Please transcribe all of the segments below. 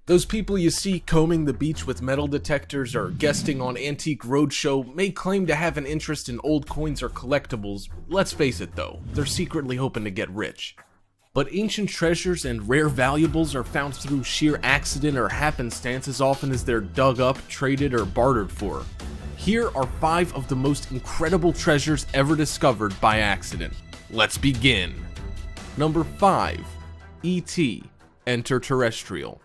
Those people you see combing the beach with metal detectors or guesting on Antique Roadshow may claim to have an interest in old coins or collectibles. Let's face it though, they're secretly hoping to get rich. But ancient treasures and rare valuables are found through sheer accident or happenstance as often as they're dug up, traded, or bartered for. Here are 5 of the most incredible treasures ever discovered by accident. Let's begin. Number 5. E.T. Enter Terrestrial.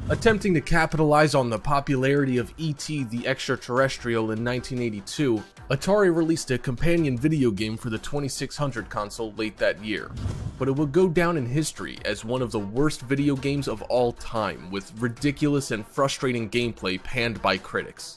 Attempting to capitalize on the popularity of E.T. the Extraterrestrial in 1982, Atari released a companion video game for the 2600 console late that year. But it would go down in history as one of the worst video games of all time, with ridiculous and frustrating gameplay panned by critics.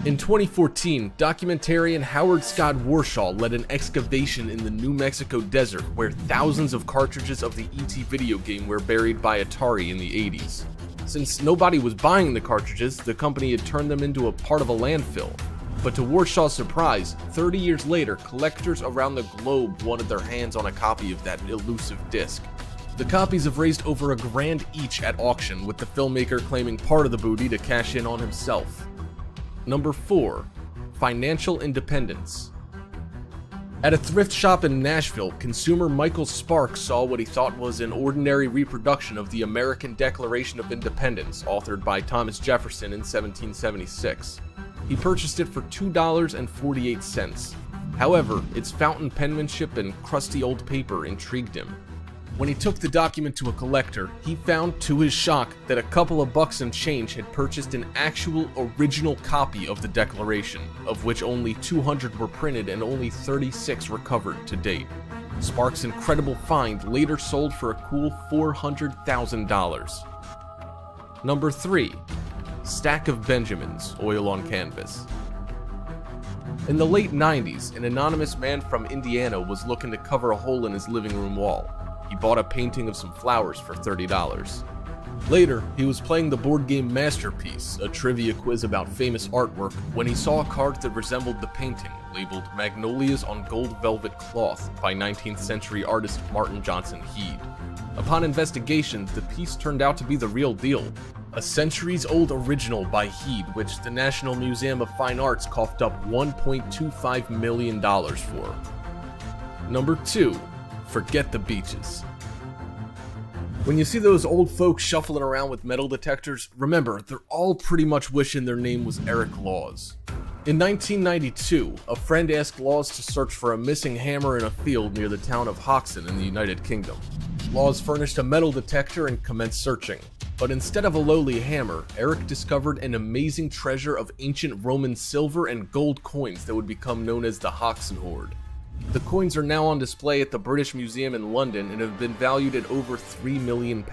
In 2014, documentarian Howard Scott Warshaw led an excavation in the New Mexico desert where thousands of cartridges of the E.T. video game were buried by Atari in the 80s. Since nobody was buying the cartridges, the company had turned them into a part of a landfill. But to Warshaw's surprise, 30 years later, collectors around the globe wanted their hands on a copy of that elusive disc. The copies have raised over $1,000 each at auction, with the filmmaker claiming part of the booty to cash in on himself. Number 4. Financial Independence. At a thrift shop in Nashville, consumer Michael Sparks saw what he thought was an ordinary reproduction of the American Declaration of Independence, authored by Thomas Jefferson in 1776. He purchased it for $2.48. However, its fountain penmanship and crusty old paper intrigued him. When he took the document to a collector, he found, to his shock, that a couple of bucks and change had purchased an actual original copy of the Declaration, of which only 200 were printed and only 36 recovered to date. Sparks' incredible find later sold for a cool $400,000. Number 3. Stack of Benjamins, oil on canvas. In the late 90s, an anonymous man from Indiana was looking to cover a hole in his living room wall. He bought a painting of some flowers for $30. Later, he was playing the board game Masterpiece, a trivia quiz about famous artwork, when he saw a card that resembled the painting, labeled Magnolias on Gold Velvet Cloth by 19th century artist Martin Johnson Heade. Upon investigation, the piece turned out to be the real deal, a centuries-old original by Heade, which the National Museum of Fine Arts coughed up $1.25 million for. Number 2. Forget the beaches. When you see those old folks shuffling around with metal detectors, remember, they're all pretty much wishing their name was Eric Laws. In 1992, a friend asked Laws to search for a missing hammer in a field near the town of Hoxton in the United Kingdom. Laws furnished a metal detector and commenced searching. But instead of a lowly hammer, Eric discovered an amazing treasure of ancient Roman silver and gold coins that would become known as the Hoxton Hoard. The coins are now on display at the British Museum in London and have been valued at over £3 million.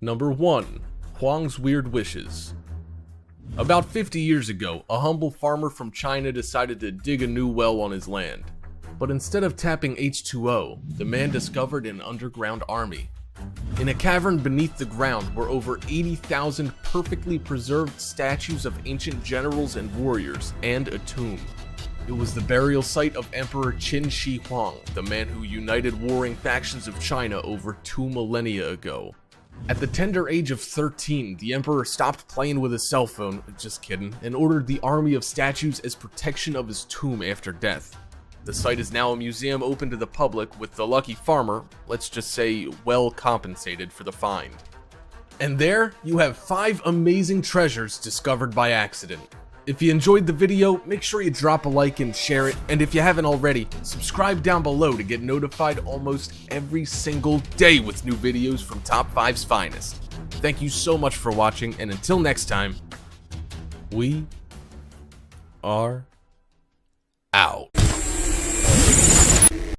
Number 1. Huang's Weird Wishes. About 50 years ago, a humble farmer from China decided to dig a new well on his land. But instead of tapping H2O, the man discovered an underground army. In a cavern beneath the ground were over 80,000 perfectly preserved statues of ancient generals and warriors, and a tomb. It was the burial site of Emperor Qin Shi Huang, the man who united warring factions of China over 2 millennia ago. At the tender age of 13, the emperor stopped playing with his cell phone, just kidding, and ordered the army of statues as protection of his tomb after death. The site is now a museum open to the public, with the lucky farmer, let's just say, well compensated for the find. And there, you have 5 amazing treasures discovered by accident. If you enjoyed the video, make sure you drop a like and share it, and if you haven't already, subscribe down below to get notified almost every single day with new videos from Top 5's finest. Thank you so much for watching, and until next time, we are out.